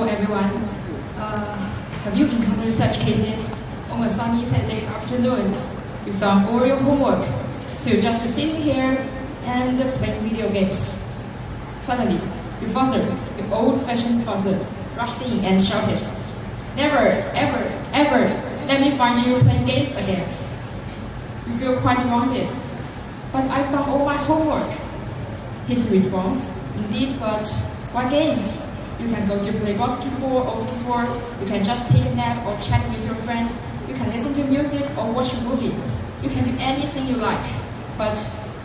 Hello everyone. Have you encountered such cases? On a sunny Saturday afternoon, you've done all your homework, so you're just sitting here and playing video games. Suddenly, your father, your old-fashioned father, rushed in and shouted, "Never, ever, ever, let me find you playing games again." You feel quite grounded. "But I've done all my homework." His response, "Indeed, but what games? You can go to play basketball or football, you can just take a nap or chat with your friend, you can listen to music or watch a movie, you can do anything you like. But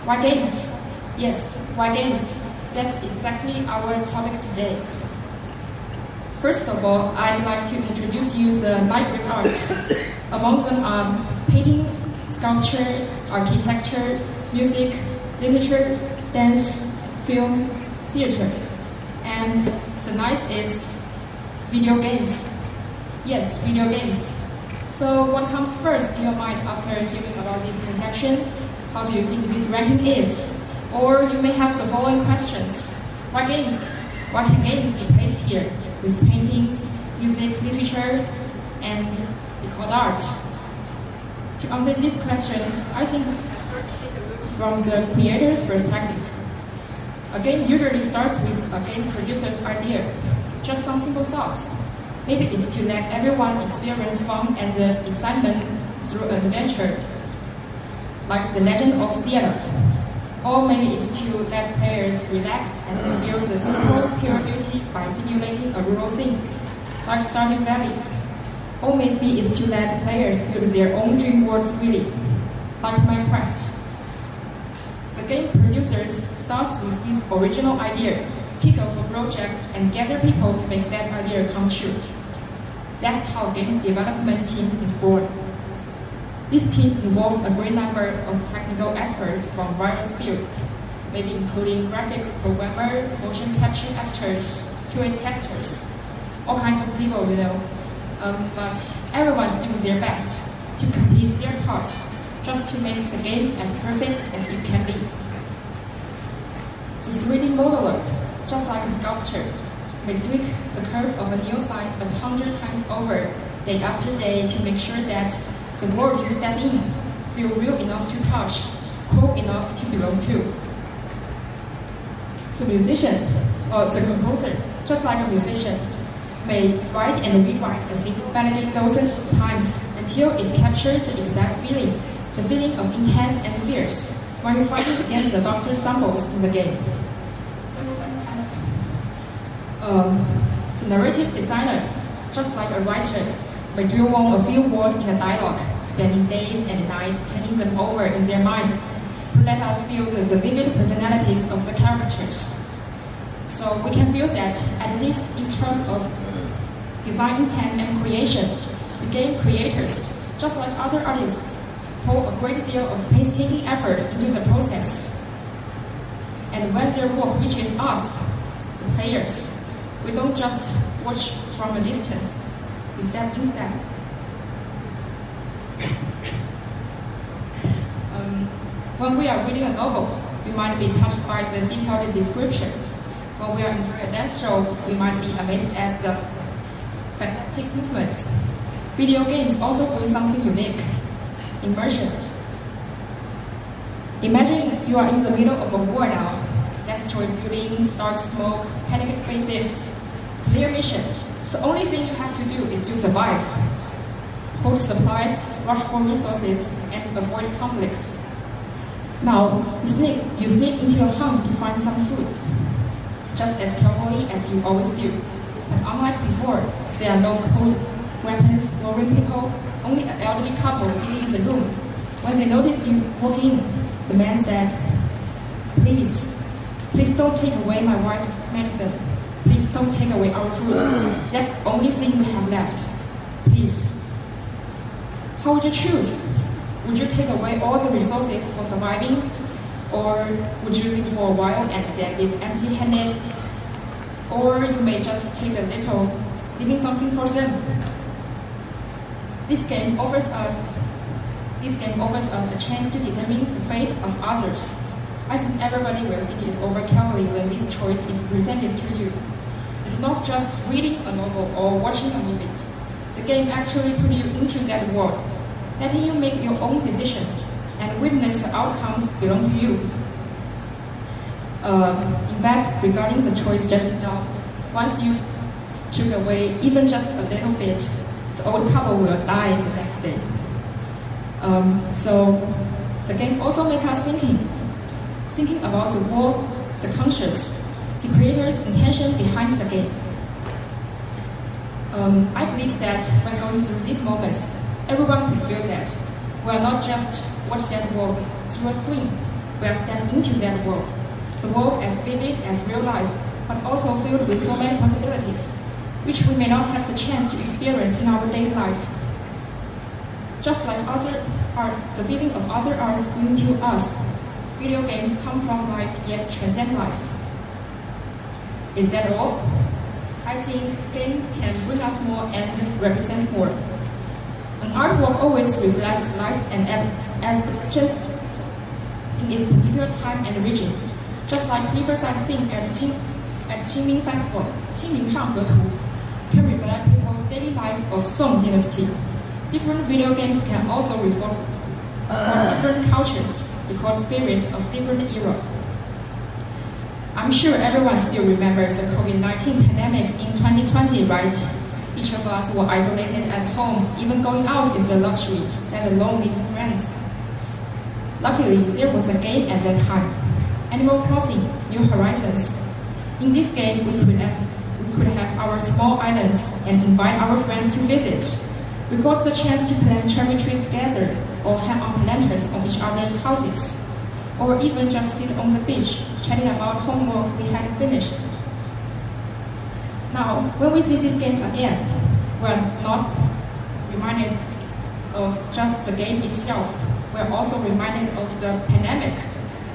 why games?" Yes, why games? That's exactly our topic today. First of all, I'd like to introduce you the library arts. Among them are painting, sculpture, architecture, music, literature, dance, film, theater. And the ninth is video games. Yes, video games. So what comes first in your mind after hearing about this transaction? How do you think this ranking is? Or you may have the following questions. What games? What can games be played here? With paintings, music, literature, and recorded art. To answer this question, I think we can first take a look from the creator's perspective. A game usually starts with a game producer's idea. Just some simple thoughts. Maybe it's to let everyone experience fun and excitement through an adventure, like The Legend of Zelda. Or maybe it's to let players relax and feel the simple, pure beauty by simulating a rural scene, like Stardew Valley. Or maybe it's to let players build their own dream world freely, like Minecraft. The game producers starts with this original idea, kick off a project, and gather people to make that idea come true. That's how game development team is born. This team involves a great number of technical experts from various fields, maybe including graphics programmer, motion capture actors, QA testers, all kinds of people, but everyone's doing their best to complete their part, just to make the game as perfect as it can be. The 3D modeler, just like a sculptor, may tweak the curve of a neon sign 100 times over, day after day, to make sure that the world you step in feel real enough to touch, cool enough to belong to. The musician, or the composer, just like a musician, may write and rewrite a single melody dozens of times until it captures the exact feeling, the feeling of intense and fierce, while you're fighting against the doctor stumbles in the game. The narrative designer, just like a writer, may drill on a few words in a dialogue, spending days and nights turning them over in their mind to let us feel the vivid personalities of the characters. So we can feel that, at least in terms of design intent and creation, the game creators, just like other artists, pour a great deal of painstaking effort into the process. And when their work reaches us, the players, we don't just watch from a distance, we step inside. When we are reading a novel, we might be touched by the detailed description. When we are enjoying a dance show, we might be amazed at the fantastic movements. Video games also bring something unique, immersion. Imagine you are in the middle of a war now. Destroyed buildings, dark smoke, panicked faces, clear mission. The only thing you have to do is to survive. Hold supplies, rush for resources, and avoid conflicts. Now, you sneak into your home to find some food, just as carefully as you always do. But unlike before, there are no cold weapons, worrying people, only an elderly couple sitting in the room. When they notice you walk in, the man said, Please don't take away my wife's medicine. Please don't take away our food. That's the only thing we have left. Please. How would you choose? Would you take away all the resources for surviving? Or would you think for a while and then leave empty-handed? Or you may just take a little, leaving something for them. This game offers us a chance to determine the fate of others. I think everybody will think it over carefully when this choice is presented to you. It's not just reading a novel or watching a movie. The game actually puts you into that world, letting you make your own decisions and witness the outcomes belong to you. In fact, regarding the choice just now, once you took away even just a little bit, the old couple will die the next day. So the game also makes us thinking about the world, the conscious, the creator's intention behind the game. I believe that when going through these moments, everyone will feel that we are not just watch that world through a screen, we are stepping into that world. The world as vivid as real life, but also filled with so many possibilities, which we may not have the chance to experience in our daily life. Just like other art, the feeling of other arts bring to us, video games come from life yet transcend life. Is that all? I think game can bring us more and represent more. An artwork always reflects lives and aspirations in its particular time and region. Just like riverside scene at Qingming Festival, Qingming Shanghe Tu, can reflect people's daily life of Song Dynasty. Different video games can also reflect different cultures, record spirits of different eras. I'm sure everyone still remembers the COVID-19 pandemic in 2020, right? Each of us were isolated at home. Even going out is a luxury, let alone meeting friends. Luckily, there was a game at that time, Animal Crossing: New Horizons. In this game, we could have our small islands and invite our friends to visit. We got the chance to plant cherry trees together or hang on lanterns on each other's houses, or even just sit on the beach chatting about homework we had finished. Now, when we see this game again, we're not reminded of just the game itself. We're also reminded of the pandemic,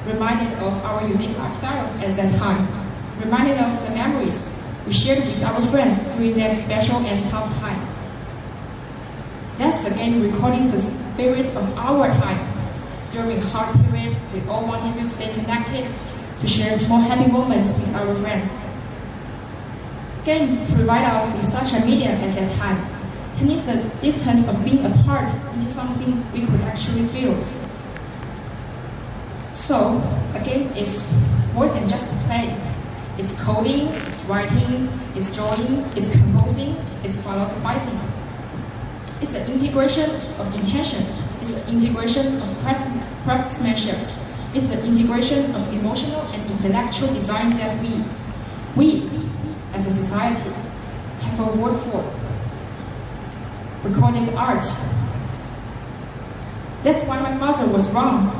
reminded of our unique lifestyles at that time, reminded of the memories we shared with our friends during that special and tough time. That's the game recording the spirit of our time. During a hard period, we all wanted to stay connected, to share small happy moments with our friends. Games provide us with such a medium at that time, turning the distance of being apart into something we could actually feel. So, a game is more than just play. It's coding, it's writing, it's drawing, it's composing, it's philosophizing. It's an integration of intention. It's an integration of craftsmanship. It's an integration of emotional and intellectual design that we, as a society, have a word for. We call it art. That's why my father was wrong.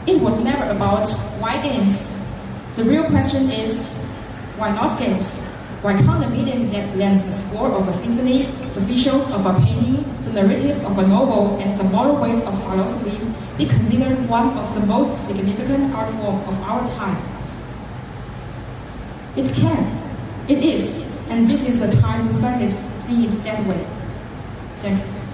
It was never about why games. The real question is, why not games? Why can't the medium that lends the score of a symphony, the visuals of a painting, the narrative of a novel, and the moral waves of philosophy be considered one of the most significant art forms of our time? It can. It is. And this is the time we started seeing it that way. Thank you.